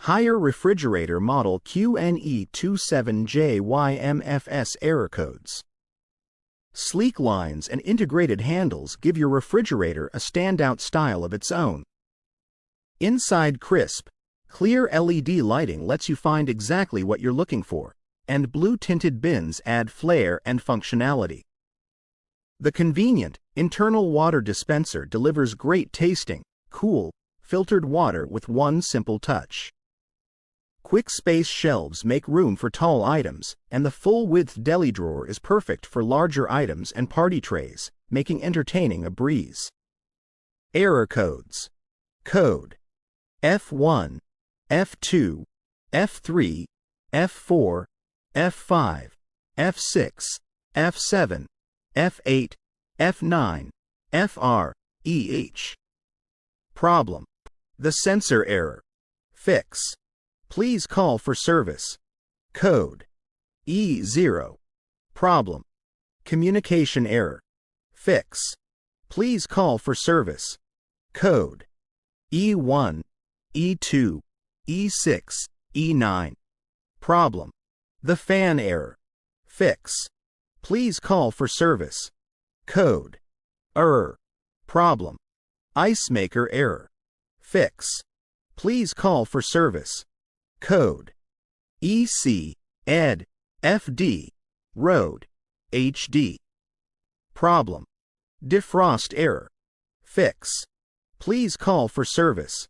Higher refrigerator model QNE27JYMFS error codes. Sleek lines and integrated handles give your refrigerator a standout style of its own. Inside crisp, clear LED lighting lets you find exactly what you're looking for, and blue-tinted bins add flair and functionality. The convenient, internal water dispenser delivers great tasting, cool, filtered water with one simple touch. Quick space shelves make room for tall items, and the full-width deli drawer is perfect for larger items and party trays, making entertaining a breeze. Error codes. Code F1, F2, F3, F4, F5, F6, F7, F8, F9, FR, EH. Problem: the sensor error. Fix: please call for service. Code E0. Problem: communication error. Fix: please call for service. Code E1, E2, E6, E9. Problem: the fan error. Fix: please call for service. Code Problem: ice maker error. Fix: please call for service. Code EC, ED, FD, Road, HD. Problem: defrost error. Fix: please call for service.